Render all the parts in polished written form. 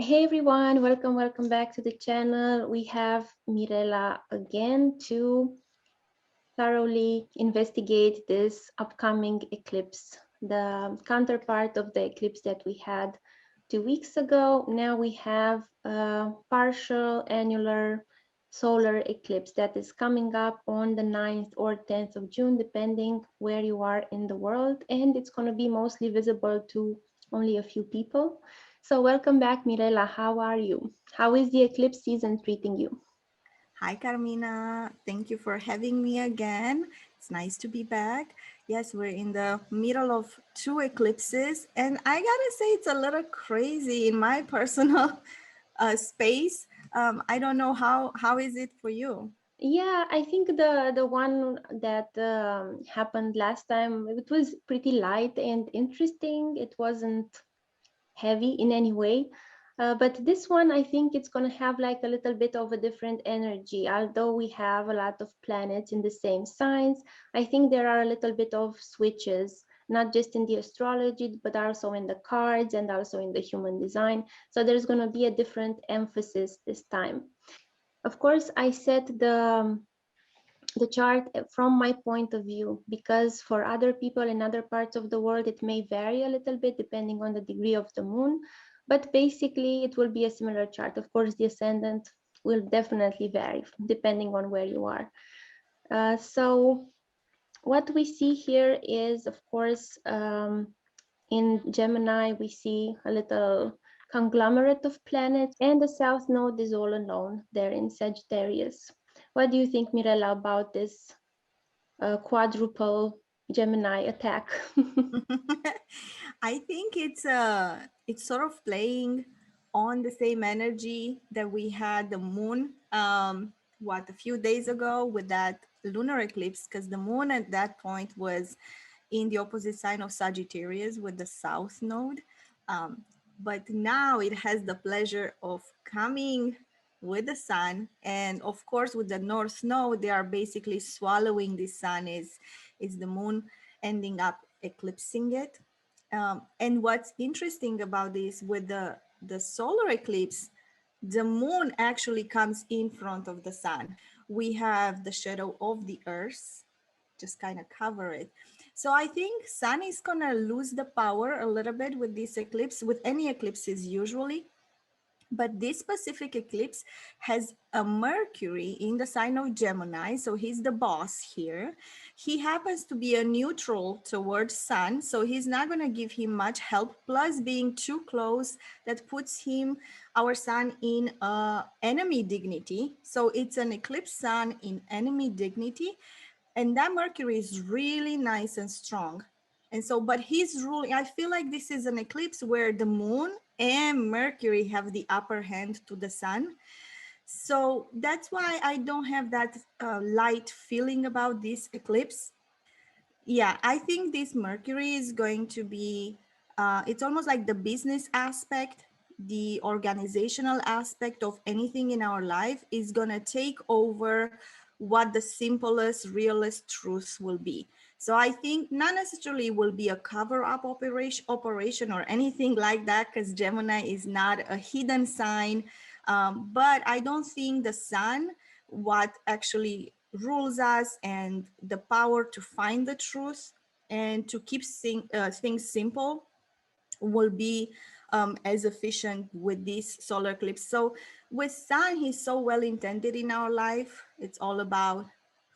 Hey everyone, welcome back to the channel. We have Mirela again to thoroughly investigate this upcoming eclipse, the counterpart of the eclipse that we had 2 weeks ago. Now we have a partial annular solar eclipse that is coming up on the 9th or 10th of June, depending where you are in the world, and it's going to be mostly visible to only a few people. So welcome back, Mirela. How are you? How is the eclipse season treating you? Hi, Carmina. Thank you for having me again. It's nice to be back. Yes, we're in the middle of two eclipses, and I gotta say it's a little crazy in my personal space. I don't know how is it for you? Yeah, I think the one that happened last time, it was pretty light and interesting. It wasn't heavy in any way. But this one, I think it's going to have like a little bit of a different energy. Although we have a lot of planets in the same signs, I think there are a little bit of switches, not just in the astrology, but also in the cards and also in the human design. So there's going to be a different emphasis this time. Of course, I set the chart from my point of view, because for other people in other parts of the world it may vary a little bit depending on the degree of the moon, but basically it will be a similar chart. Of course, the ascendant will definitely vary depending on where you are. So what we see here is, of course, in Gemini we see a little conglomerate of planets, and the south node is all alone there in Sagittarius. What do you think, Mirella, about this quadruple Gemini attack? I think it's sort of playing on the same energy that we had the moon a few days ago with that lunar eclipse, because the moon at that point was in the opposite sign of Sagittarius with the south node. Um, but now it has the pleasure of coming with the sun, and of course with the north node they are basically swallowing the sun, is the moon ending up eclipsing it. And what's interesting about this with the solar eclipse, the moon actually comes in front of the sun. We have the shadow of the earth just kind of cover it. So I think sun is gonna lose the power a little bit with this eclipse, with any eclipses usually. But this specific eclipse has a Mercury in the sign of Gemini, so he's the boss here. He happens to be a neutral towards Sun, so he's not going to give him much help. Plus, being too close, that puts him, our Sun, in enemy dignity. So it's an eclipse Sun in enemy dignity, and that Mercury is really nice and strong. And so, but he's ruling, I feel like this is an eclipse where the moon and Mercury have the upper hand to the sun. So that's why I don't have that light feeling about this eclipse. Yeah, I think this Mercury is going to be, it's almost like the business aspect, the organizational aspect of anything in our life is going to take over what the simplest, realest truths will be. So I think not necessarily will be a cover-up operation or anything like that, because Gemini is not a hidden sign. But I don't think the sun, what actually rules us, and the power to find the truth and to keep things simple will be as efficient with this solar eclipse. So with sun, he's so well intended in our life. It's all about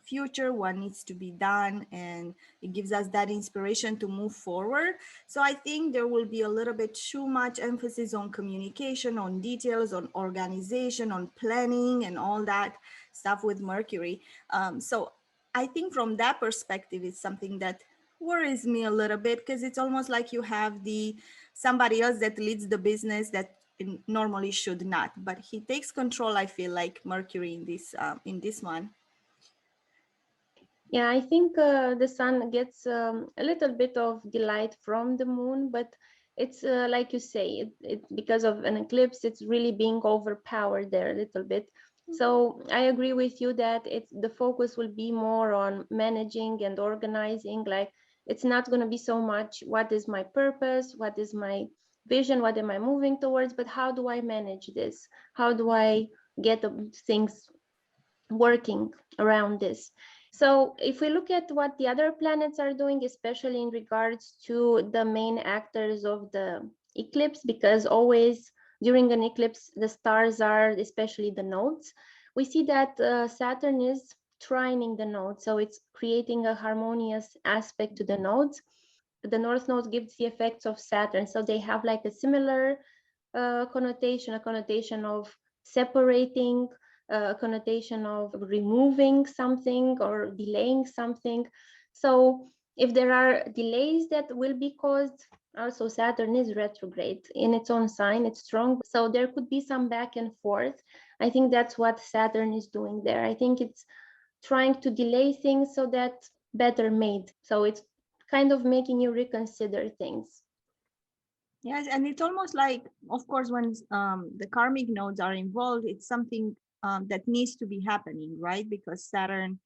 future, what needs to be done, and it gives us that inspiration to move forward. So I think there will be a little bit too much emphasis on communication, on details, on organization, on planning, and all that stuff with Mercury. So I think from that perspective, it's something that worries me a little bit, because it's almost like you have the somebody else that leads the business that normally should not, but he takes control. I feel like Mercury in this one. Yeah, I think the sun gets a little bit of delight from the moon, but it's like you say, because of an eclipse, it's really being overpowered there a little bit. So I agree with you that the focus will be more on managing and organizing. Like, it's not going to be so much what is my purpose, what is my vision, what am I moving towards, but how do I manage this? How do I get things working around this? So if we look at what the other planets are doing, especially in regards to the main actors of the eclipse, because always during an eclipse, the stars are, especially the nodes, we see that Saturn is trining the nodes. So it's creating a harmonious aspect to the nodes. The North Node gives the effects of Saturn. So they have like a similar connotation, a connotation of separating, a connotation of removing something or delaying something. So if there are delays that will be caused, also Saturn is retrograde in its own sign, it's strong. So there could be some back and forth. I think that's what Saturn is doing there. I think it's trying to delay things so that better made. So it's kind of making you reconsider things. Yes, and it's almost like, of course, when the karmic nodes are involved, it's something that needs to be happening, right? Because Saturn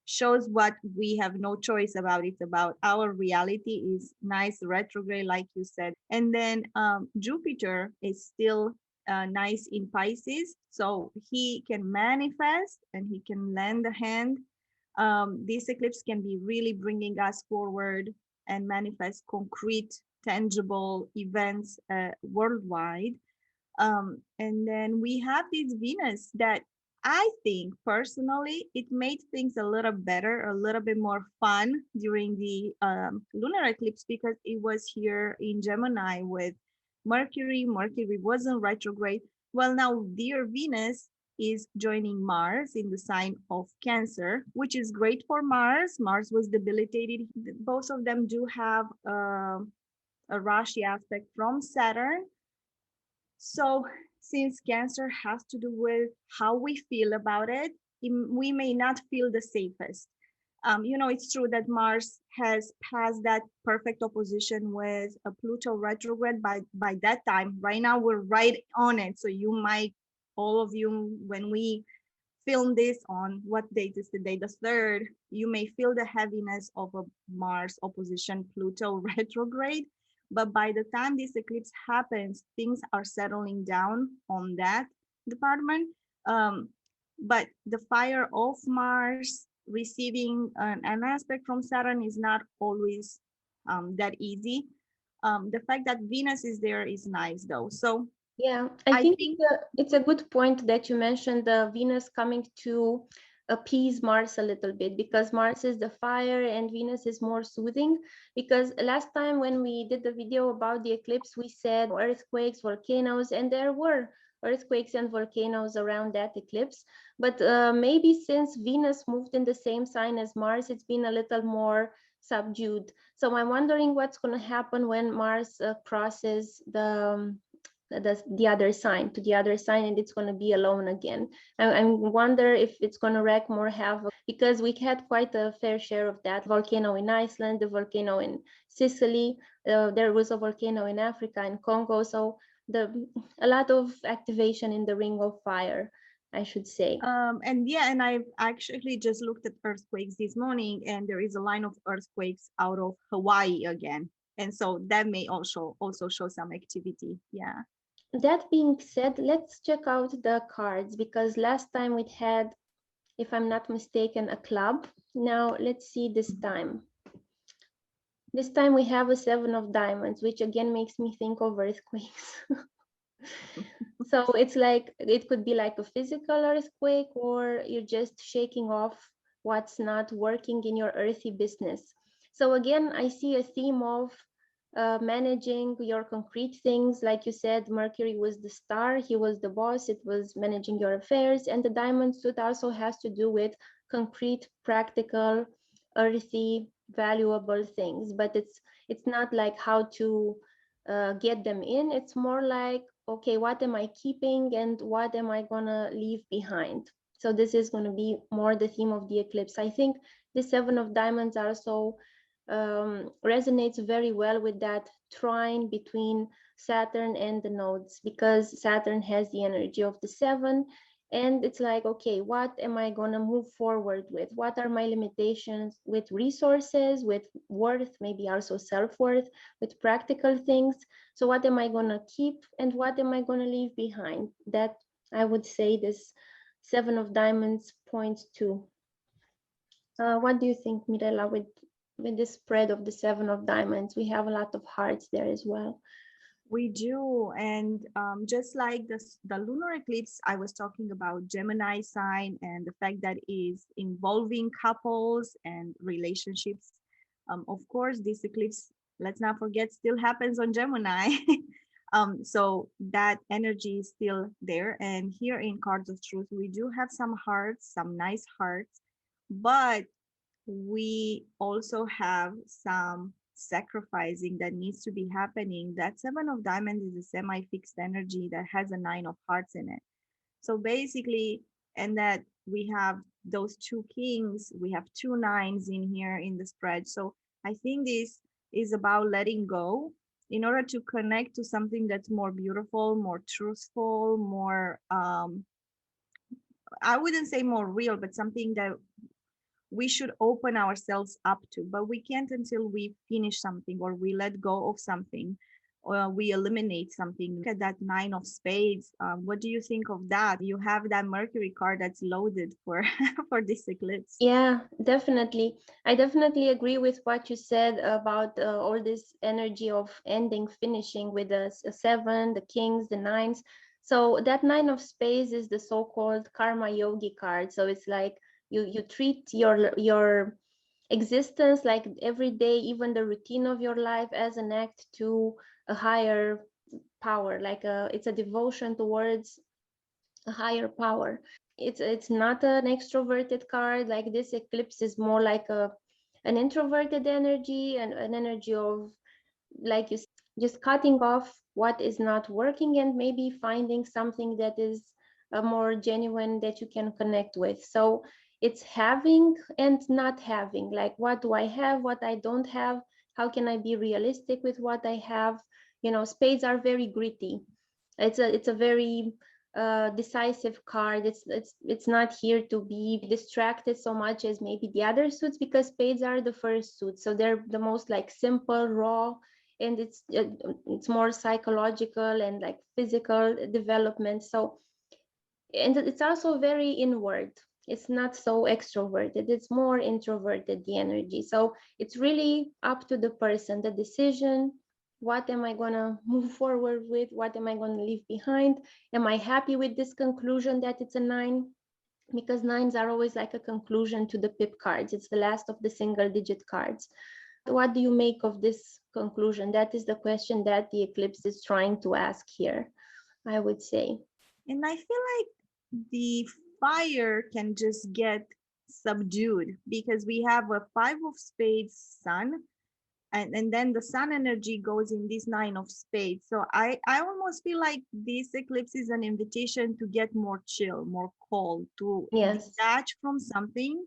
shows what we have no choice about. It's about our reality is nice retrograde, like you said. And then Jupiter is still nice in Pisces. So he can manifest and he can lend a hand. This eclipse can be really bringing us forward and manifest concrete, tangible events worldwide. And then we have this Venus that I think personally it made things a little better, a little bit more fun during the lunar eclipse because it was here in Gemini with Mercury. Mercury wasn't retrograde. Well, now dear Venus is joining Mars in the sign of Cancer, which is great for Mars. Mars was debilitated. Both of them do have a Rashi aspect from Saturn, so, since Cancer has to do with how we feel about it, we may not feel the safest. It's true that Mars has passed that perfect opposition with a Pluto retrograde by that time. Right now, we're right on it. So, you might, all of you, when we film this on what date is today, the 3rd, you may feel the heaviness of a Mars opposition Pluto retrograde. But by the time this eclipse happens, things are settling down on that department. But the fire of Mars receiving an aspect from Saturn is not always that easy. The fact that Venus is there is nice though. So Yeah, I I think think it's a good point that you mentioned the Venus coming to appease Mars a little bit, because Mars is the fire and Venus is more soothing. Because last time when we did the video about the eclipse, we said earthquakes, volcanoes, and there were earthquakes and volcanoes around that eclipse. But maybe since Venus moved in the same sign as Mars, it's been a little more subdued. So I'm wondering what's going to happen when Mars crosses the other sign to the other sign, and it's going to be alone again. I wonder if it's going to wreak more havoc, because we had quite a fair share of that volcano in Iceland, the volcano in Sicily, there was a volcano in Africa, in Congo. So a lot of activation in the ring of fire, I should say. and I've actually just looked at earthquakes this morning, and there is a line of earthquakes out of Hawaii again, and so that may also show some activity. Yeah. That being said, let's check out the cards, because last time we had, if I'm not mistaken, a club. Now let's see this time. This time we have a 7 of diamonds, which again makes me think of earthquakes. So it's like, it could be like a physical earthquake, or you're just shaking off what's not working in your earthy business. So again, I see a theme of managing your concrete things. Like you said, Mercury was the star, he was the boss, it was managing your affairs. And the diamond suit also has to do with concrete, practical, earthy, valuable things. But it's not like how to get them in. It's more like, okay, what am I keeping and what am I gonna leave behind? So this is going to be more the theme of the eclipse. I think the 7 of diamonds also resonates very well with that trine between Saturn and the nodes, because Saturn has the energy of the 7 And it's like, okay, what am I going to move forward with? What are my limitations with resources, with worth, maybe also self-worth, with practical things? So what am I going to keep and what am I going to leave behind? That, I would say, this Seven of Diamonds points to. What do you think, Mirella, with the spread of the Seven of Diamonds? We have a lot of hearts there as well. We do. And just like the lunar eclipse, I was talking about Gemini sign and the fact that is involving couples and relationships. Of course, this eclipse, let's not forget, still happens on Gemini. So that energy is still there. And here in Cards of Truth, we do have some hearts, some nice hearts, but we also have some sacrificing that needs to be happening. That Seven of Diamonds is a semi-fixed energy that has a Nine of Hearts in it. So basically, and that we have those two kings, we have two nines in here in the spread. So I think this is about letting go in order to connect to something that's more beautiful, more truthful, more I wouldn't say more real, but something that we should open ourselves up to, but we can't until we finish something or we let go of something or we eliminate something. Look at that Nine of Spades. What do you think of that? You have that Mercury card that's loaded for for this eclipse. Yeah, definitely. I definitely agree with what you said about all this energy of ending, finishing with the seven, the kings, the nines. So that Nine of Spades is the so-called karma yogi card. So it's like you treat your existence, like every day, even the routine of your life, as an act to a higher power, like it's a devotion towards a higher power. It's not an extroverted card. Like this eclipse is more like a an introverted energy and an energy of, like you said, just cutting off what is not working and maybe finding something that is a more genuine that you can connect with. So it's having and not having, like what do I have, what I don't have, how can I be realistic with what I have. Spades are very gritty. It's a very decisive card. It's not here to be distracted so much as maybe the other suits, because spades are the first suit, so they're the most like simple, raw, and it's more psychological and like physical development. So, and it's also very inward. It's not so extroverted, it's more introverted, the energy. So it's really up to the person, the decision. What am I going to move forward with? What am I going to leave behind? Am I happy with this conclusion that it's a nine? Because nines are always like a conclusion to the pip cards. It's the last of the single digit cards. What do you make of this conclusion? That is the question that the eclipse is trying to ask here, I would say. And I feel like the fire can just get subdued because we have a Five of Spades sun, and then the sun energy goes in this Nine of Spades. So I almost feel like this eclipse is an invitation to get more chill, more cold, to Yes. detach from something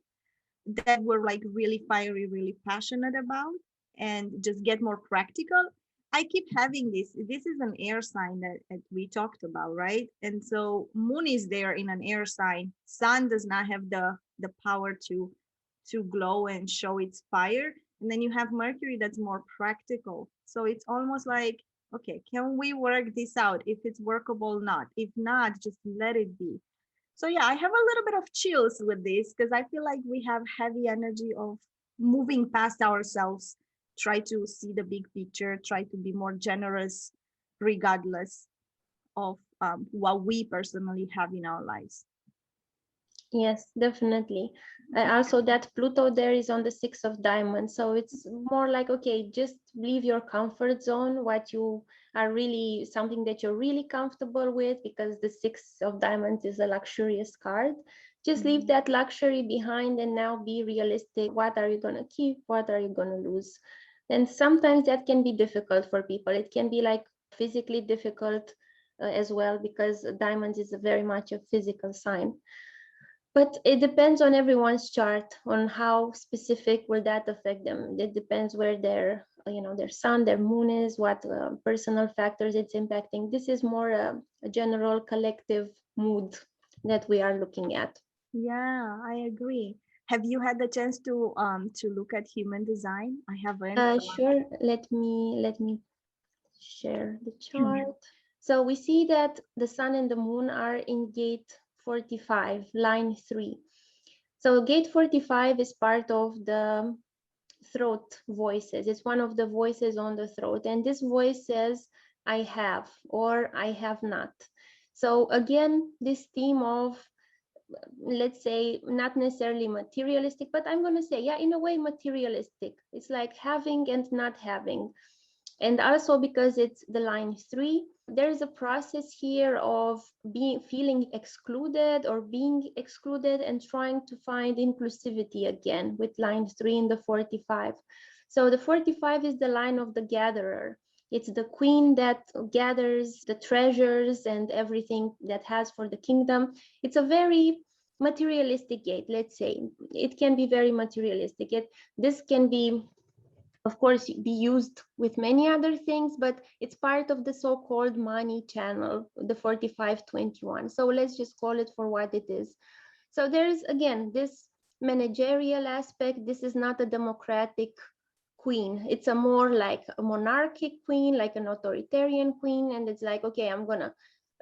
that we're like really fiery, really passionate about, and just get more practical. I keep having this. This is an air sign that we talked about, right? And so moon is there in an air sign. Sun does not have the power to glow and show its fire. And then you have Mercury that's more practical. So it's almost like, okay, can we work this out? If it's workable, not. If not, just let it be. So yeah, I have a little bit of chills with this because I feel like we have heavy energy of moving past ourselves, try to see the big picture, try to be more generous regardless of what we personally have in our lives. Yes, definitely. Also, that Pluto there is on the Six of Diamonds. So it's more like, okay, just leave your comfort zone, what you are really, something that you're really comfortable with, because the Six of Diamonds is a luxurious card. Just leave Mhm. that luxury behind and now be realistic. What are you going to keep? What are you going to lose? And sometimes that can be difficult for people. It can be like physically difficult as well, because diamonds is a very much a physical sign. But it depends on everyone's chart on how specific will that affect them. It depends where their sun, their moon is, what personal factors it's impacting. This is more a general collective mood that we are looking at. Yeah, I agree. Have you had the chance to look at human design? I haven't. Sure, let me share the chart. So we see that the sun and the moon are in gate 45, line 3. So gate 45 is part of the throat voices. It's one of the voices on the throat. And this voice says, I have or I have not. So again, this theme of, let's say, not necessarily materialistic, but I'm going to say, yeah, in a way, materialistic. It's like having and not having. And also because it's the line 3, there's a process here of feeling excluded or being excluded and trying to find inclusivity again with line 3 in the 45. So the 45 is the line of the gatherer. It's the queen that gathers the treasures and everything that has for the kingdom. It's a very materialistic gate, let's say. It can be very materialistic. This can be, of course, be used with many other things, but it's part of the so-called money channel, the 4521. So let's just call it for what it is. So there's, again, this managerial aspect. This is not a democratic queen. It's a more like a monarchic queen, like an authoritarian queen. And it's like, okay, I'm going to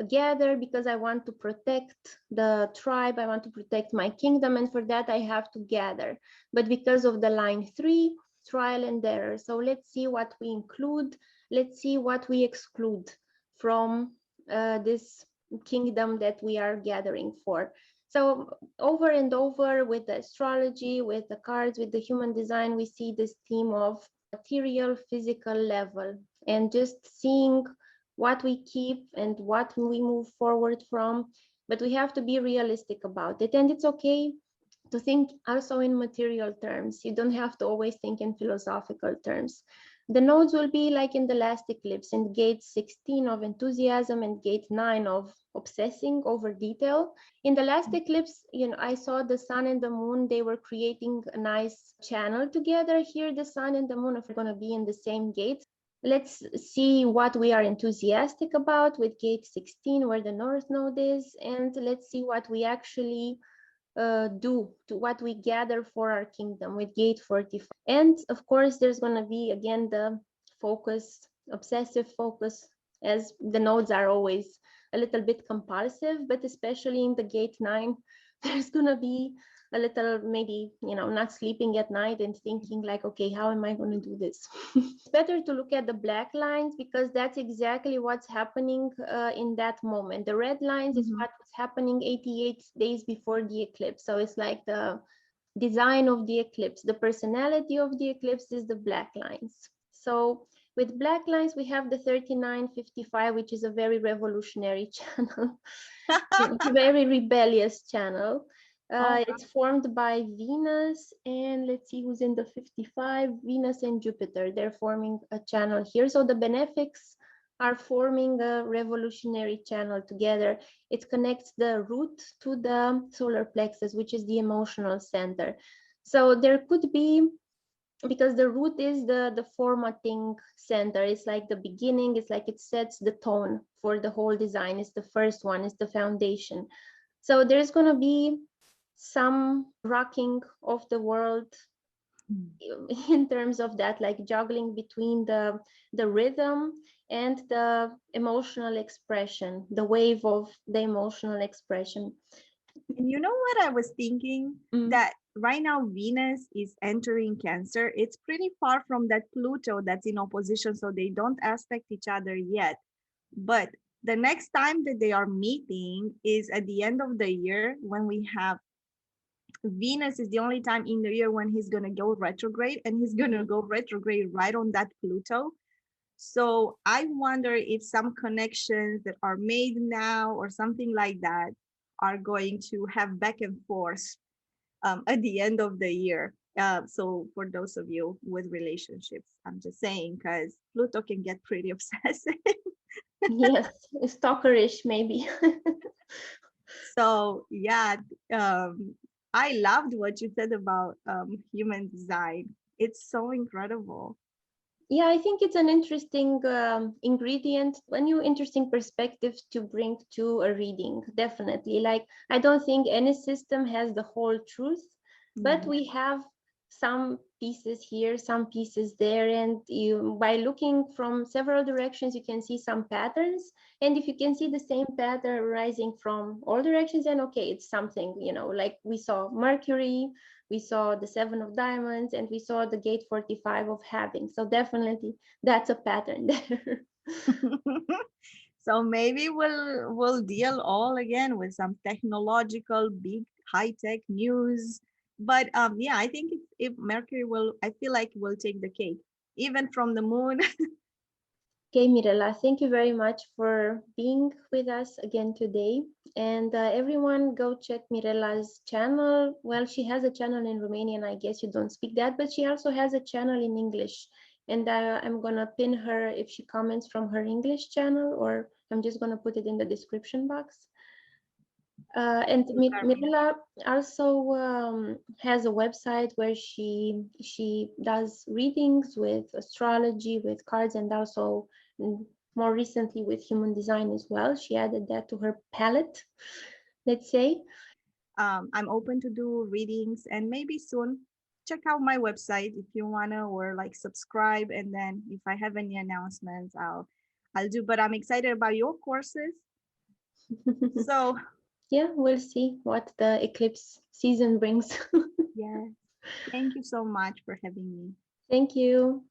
gather because I want to protect the tribe. I want to protect my kingdom. And for that, I have to gather. But because of the line 3, trial and error. So let's see what we include. Let's see what we exclude from this kingdom that we are gathering for. So over and over with the astrology, with the cards, with the human design, we see this theme of material, physical level, and just seeing what we keep and what we move forward from. But we have to be realistic about it. And it's okay to think also in material terms. You don't have to always think in philosophical terms. The nodes will be like in the last eclipse, in gate 16 of enthusiasm and gate 9 of obsessing over detail. In the last eclipse, I saw the sun and the moon, they were creating a nice channel together. Here, the sun and the moon are going to be in the same gate. Let's see what we are enthusiastic about with gate 16, where the north node is, and let's see what we actually do to what we gather for our kingdom with gate 45. And of course, there's going to be again the focus, obsessive focus, as the nodes are always a little bit compulsive, but especially in the gate 9, there's going to be a little, maybe, not sleeping at night and thinking like, okay, how am I going to do this? It's better to look at the black lines because that's exactly what's happening in that moment. The red lines is what was happening 88 days before the eclipse. So it's like the design of the eclipse. The personality of the eclipse is the black lines. So with black lines, we have the 3955, which is a very revolutionary channel, very rebellious channel. It's formed by Venus and let's see who's in the 55, Venus and Jupiter. They're forming a channel here. So the benefics are forming a revolutionary channel together. It connects the root to the solar plexus, which is the emotional center. So there could be, because the root is the formatting center, it's like the beginning, it's like it sets the tone for the whole design. It's the first one, it's the foundation. So there's going to be some rocking of the world in terms of that, like juggling between the rhythm and the emotional expression, the wave of the emotional expression. And you know what I was thinking? That right now Venus is entering Cancer. It's pretty far from that Pluto that's in opposition, so they don't aspect each other yet. But the next time that they are meeting is at the end of the year when we have Venus is the only time in the year when he's going to go retrograde, and he's going to go retrograde right on that Pluto. So I wonder if some connections that are made now or something like that are going to have back and forth at the end of the year. So for those of you with relationships, I'm just saying, because Pluto can get pretty obsessive. Yes, stalkerish maybe. So yeah, I loved what you said about human design. It's so incredible. Yeah, I think it's an interesting ingredient, a new interesting perspective to bring to a reading. Definitely. Like, I don't think any system has the whole truth, but Yeah. we have some pieces here, some pieces there, and you, by looking from several directions, you can see some patterns. And if you can see the same pattern rising from all directions, then okay, it's something, like we saw Mercury, we saw the Seven of Diamonds, and we saw the Gate 45 of Having. So definitely that's a pattern there. So maybe we'll deal all again with some technological big high tech news. But yeah, I think if Mercury will, I feel like will take the cake, even from the moon. Okay, Mirela, thank you very much for being with us again today. And everyone, go check Mirela's channel. Well, she has a channel in Romanian. I guess you don't speak that, but she also has a channel in English. And I'm going to pin her if she comments from her English channel, or I'm just going to put it in the description box. And Mirela also has a website where she does readings with astrology, with cards, and also more recently with human design as well. She added that to her palette, let's say. I'm open to do readings and maybe soon check out my website if you wanna or like subscribe and then if I have any announcements I'll do. But I'm excited about your courses. So Yeah, we'll see what the eclipse season brings. yeah, thank you so much for having me. Thank you.